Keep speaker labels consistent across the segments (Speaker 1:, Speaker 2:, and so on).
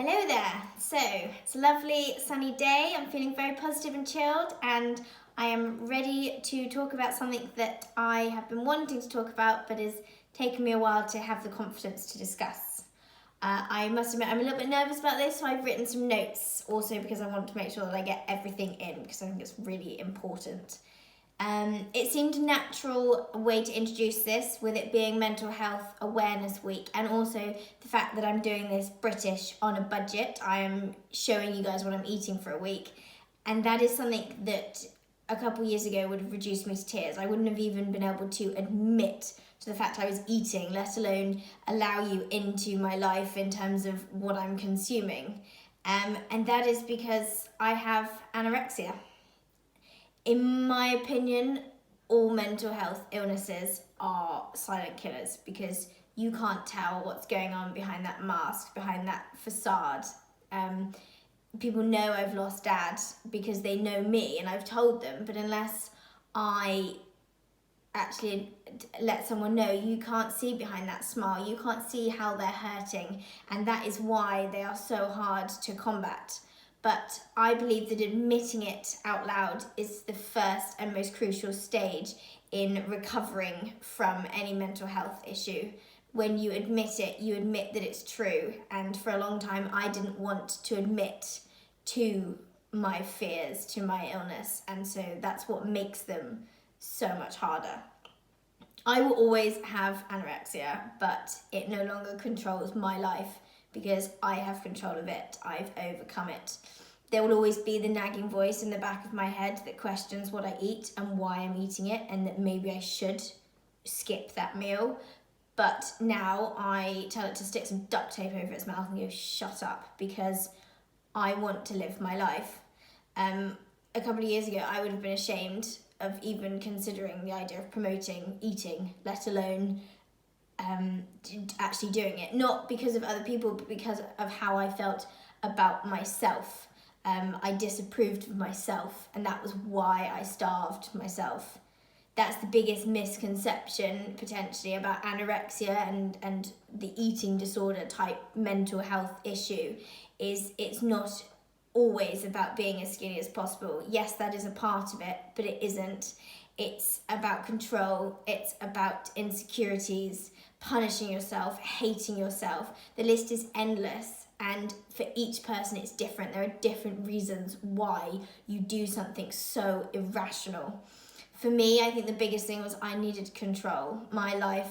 Speaker 1: Hello there. So it's a lovely sunny day. I'm feeling very positive and chilled, and I am ready to talk about something that I have been wanting to talk about but has taken me a while to have the confidence to discuss. I must admit I'm a little bit nervous about this, so I've written some notes also because I want to make sure that I get everything in because I think it's really important. It seemed a natural way to introduce this, with it being Mental Health Awareness Week, and also the fact that I'm doing this British on a budget. I am showing you guys what I'm eating for a week, and that is something that a couple years ago would have reduced me to tears. I wouldn't have even been able to admit to the fact I was eating, let alone allow you into my life in terms of what I'm consuming. And that is because I have anorexia. In my opinion, all mental health illnesses are silent killers because you can't tell what's going on behind that mask, behind that facade. People know I've lost dad because they know me and I've told them, but unless I actually let someone know, you can't see behind that smile, you can't see how they're hurting, and that is why they are so hard to combat. But I believe that admitting it out loud is the first and most crucial stage in recovering from any mental health issue. When you admit it, you admit that it's true. And for a long time, I didn't want to admit to my fears, to my illness. And so that's what makes them so much harder. I will always have anorexia, but it no longer controls my life because I have control of it. I've overcome it. There will always be the nagging voice in the back of my head that questions what I eat and why I'm eating it, and that maybe I should skip that meal. But now I tell it to stick some duct tape over its mouth and go, shut up, because I want to live my life. A couple of years ago, I would have been ashamed of even considering the idea of promoting eating, let alone actually doing it. Not because of other people, but because of how I felt about myself. I disapproved of myself, and that was why I starved myself. That's the biggest misconception potentially about anorexia and the eating disorder type mental health issue, is it's not always about being as skinny as possible. Yes, that is a part of it, but it isn't. It's about control, it's about insecurities, punishing yourself, hating yourself. The list is endless, and for each person it's different. There are different reasons why you do something so irrational. For me, I think the biggest thing was I needed control. My life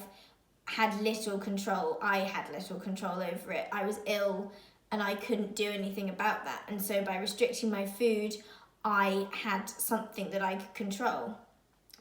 Speaker 1: had little control. I had little control over it. I was ill and I couldn't do anything about that. And so by restricting my food, I had something that I could control.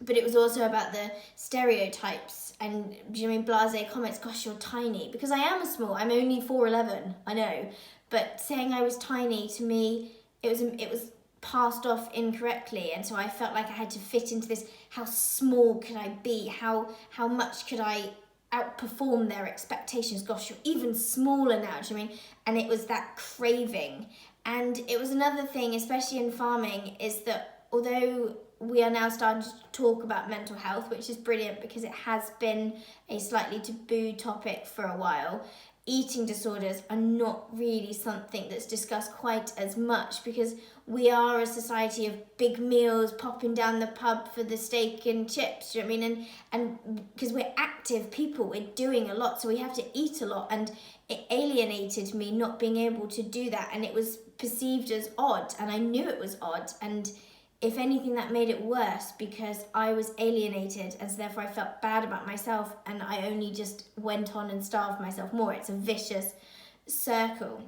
Speaker 1: But it was also about the stereotypes and, you know, blasé comments. Gosh, you're tiny. Because I am small. I'm only 4'11", I know. But saying I was tiny, to me, it was passed off incorrectly, and so I felt like I had to fit into this. How small could I be? How much could I outperform their expectations? Gosh, you're even smaller now, do you know what I mean? And it was that craving. And it was another thing, especially in farming, is that although we are now starting to talk about mental health, which is brilliant because it has been a slightly taboo topic for a while, eating disorders are not really something that's discussed quite as much, because we are a society of big meals, popping down the pub for the steak and chips, do you know what I mean? And because we're active people, we're doing a lot, so we have to eat a lot, and it alienated me not being able to do that, and it was perceived as odd, and I knew it was odd, and if anything, that made it worse because I was alienated, and so therefore I felt bad about myself, and I only just went on and starved myself more. It's a vicious circle.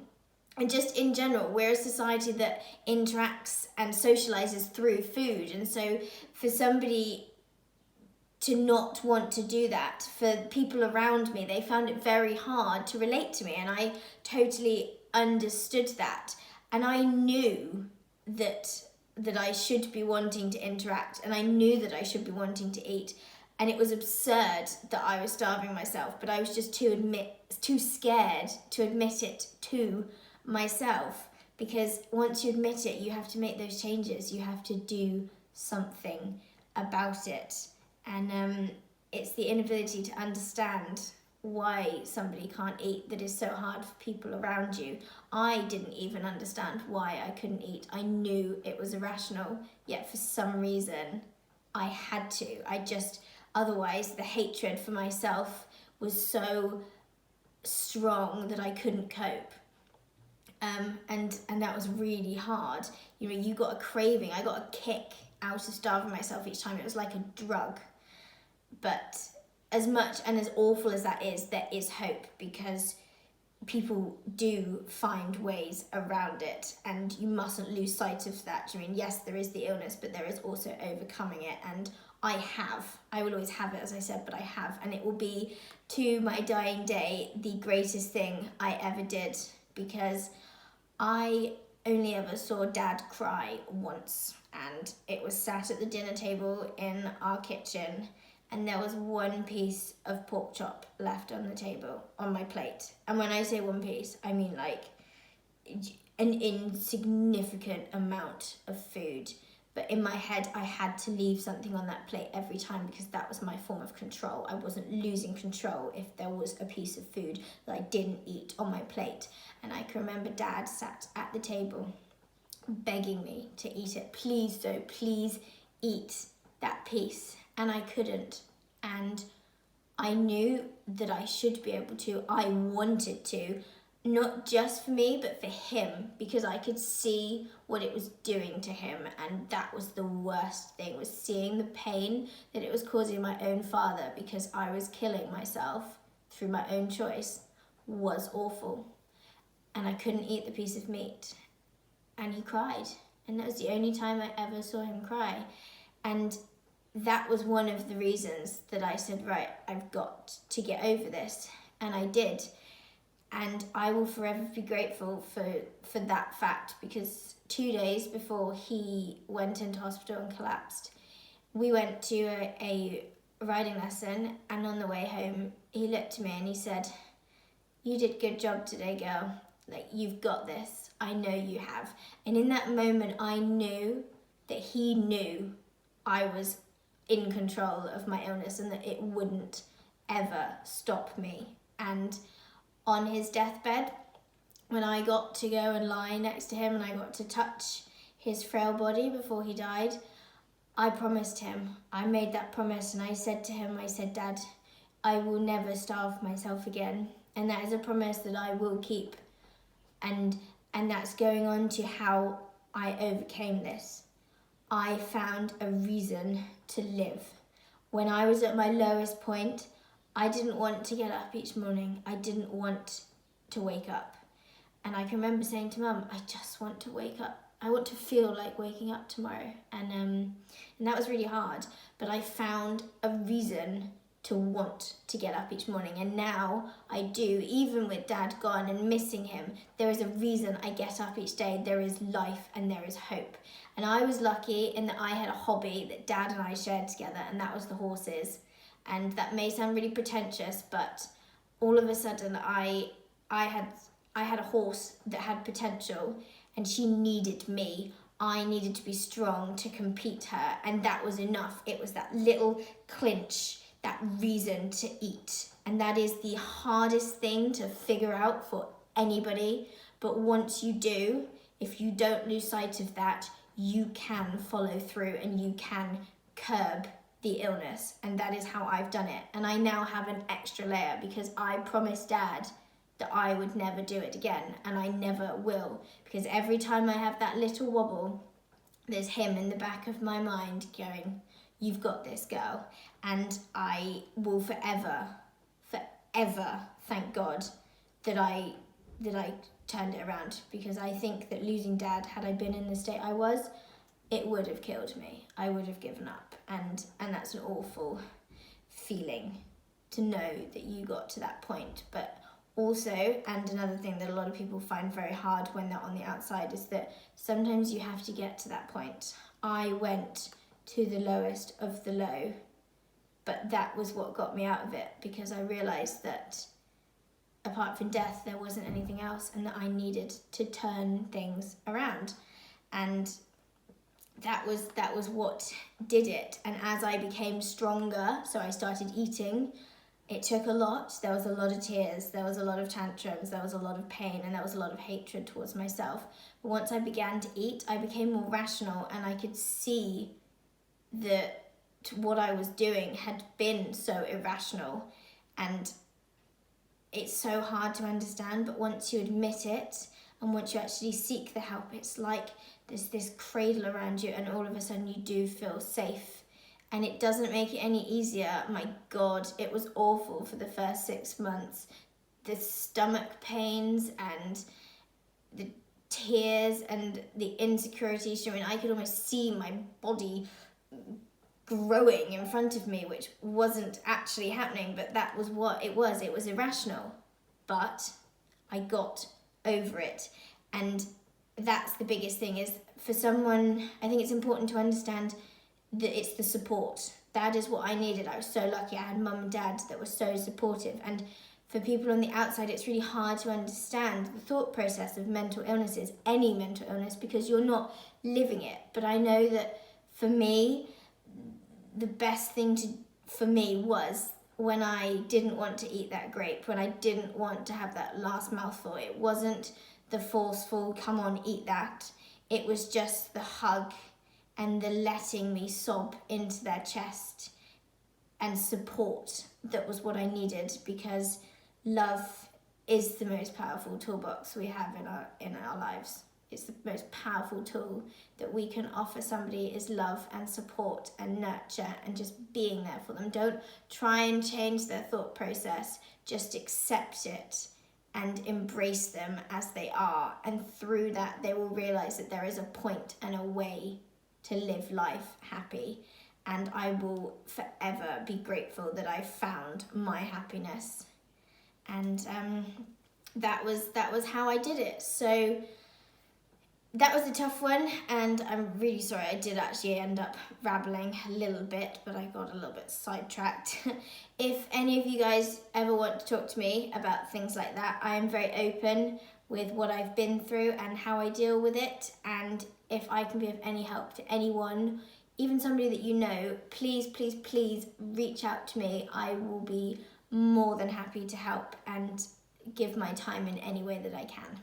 Speaker 1: And just in general, we're a society that interacts and socializes through food, and so for somebody to not want to do that, for people around me, they found it very hard to relate to me, and I totally understood that, and I knew that I should be wanting to interact, and I knew that I should be wanting to eat, and it was absurd that I was starving myself, but I was just too scared to admit it to myself, because once you admit it, you have to make those changes, you have to do something about it, and it's the inability to understand why somebody can't eat that is so hard for people around you. I didn't even understand why I couldn't eat. I knew it was irrational, yet for some reason I had to. Otherwise the hatred for myself was so strong that I couldn't cope. And that was really hard. You know, you got a craving. I got a kick out of starving myself each time. It was like a drug. But as much and as awful as that is, there is hope, because people do find ways around it, and you mustn't lose sight of that. I mean, yes, there is the illness, but there is also overcoming it, and I will always have it, as I said, but I have, and it will be to my dying day the greatest thing I ever did, because I only ever saw Dad cry once, and it was sat at the dinner table in our kitchen, and there was one piece of pork chop left on the table, on my plate. And when I say one piece, I mean like an insignificant amount of food. But in my head, I had to leave something on that plate every time, because that was my form of control. I wasn't losing control if there was a piece of food that I didn't eat on my plate. And I can remember Dad sat at the table begging me to eat it. Please, though, please eat that piece. And I couldn't. And I knew that I should be able to. I wanted to. Not just for me, but for him, because I could see what it was doing to him, and that was the worst thing, was seeing the pain that it was causing my own father, because I was killing myself through my own choice, was awful. And I couldn't eat the piece of meat. And he cried, and that was the only time I ever saw him cry. And that was one of the reasons that I said, right, I've got to get over this, and I did. And I will forever be grateful for that fact, because 2 days before he went into hospital and collapsed, we went to a riding lesson, and on the way home, he looked at me and he said, "You did a good job today, girl. Like, you've got this. I know you have." And in that moment, I knew that he knew I was in control of my illness, and that it wouldn't ever stop me. And on his deathbed, when I got to go and lie next to him and I got to touch his frail body before he died, I promised him, I made that promise, and I said to him, I said, "Dad, I will never starve myself again." And that is a promise that I will keep. And that's going on to how I overcame this. I found a reason to live. When I was at my lowest point, I didn't want to get up each morning. I didn't want to wake up. And I can remember saying to Mum, I just want to wake up. I want to feel like waking up tomorrow. And that was really hard. But I found a reason to want to get up each morning. And now I do, even with Dad gone and missing him, there is a reason I get up each day. There is life and there is hope. And I was lucky in that I had a hobby that Dad and I shared together, and that was the horses. And that may sound really pretentious, but all of a sudden I had a horse that had potential, and she needed me. I needed to be strong to compete her, and that was enough. It was that little clinch, that reason to eat. And that is the hardest thing to figure out for anybody. But once you do, if you don't lose sight of that, you can follow through and you can curb the illness. And that is how I've done it. And I now have an extra layer, because I promised Dad that I would never do it again, and I never will, because every time I have that little wobble, there's him in the back of my mind going, "You've got this, girl." And I will forever thank God that I turned it around, because I think that losing Dad, had I been in the state I was, it would have killed me. I would have given up, and that's an awful feeling to know that you got to that point. But also, and another thing that a lot of people find very hard when they're on the outside, is that sometimes you have to get to that point. I went to the lowest of the low, but that was what got me out of it, because I realised that apart from death, there wasn't anything else, and that I needed to turn things around. And that was what did it. And as I became stronger, so I started eating It took a lot. There was a lot of tears, there was a lot of tantrums, there was a lot of pain, and there was a lot of hatred towards myself. But once I began to eat, I became more rational, and I could see that what I was doing had been so irrational. And it's so hard to understand, but once you admit it, and once you actually seek the help, it's like there's this cradle around you, and all of a sudden you do feel safe. And it doesn't make it any easier. My God, it was awful for the first 6 months. The stomach pains and the tears and the insecurity. I mean, I could almost see my body growing in front of me, which wasn't actually happening, but that was what it was. It was irrational. But I got over it. And that's the biggest thing, is for someone, I think it's important to understand that it's the support. That is what I needed. I was so lucky. I had mum and dad that were so supportive. And for people on the outside, it's really hard to understand the thought process of mental illnesses, any mental illness, because you're not living it. But I know that for me, the best thing for me was when I didn't want to eat that grape, when I didn't want to have that last mouthful. It wasn't the forceful, come on, eat that. It was just the hug and the letting me sob into their chest and support. That was what I needed, because love is the most powerful toolbox we have in our lives. It's the most powerful tool that we can offer somebody, is love and support and nurture and just being there for them. Don't try and change their thought process. Just accept it and embrace them as they are. And through that, they will realize that there is a point and a way to live life happy. And I will forever be grateful that I found my happiness. And that was how I did it. So that was a tough one, and I'm really sorry. I did actually end up rambling a little bit, but I got a little bit sidetracked. If any of you guys ever want to talk to me about things like that, I am very open with what I've been through and how I deal with it. And if I can be of any help to anyone, even somebody that you know, please, please, please reach out to me. I will be more than happy to help and give my time in any way that I can.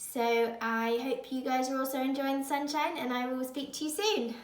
Speaker 1: So I hope you guys are also enjoying the sunshine, and I will speak to you soon.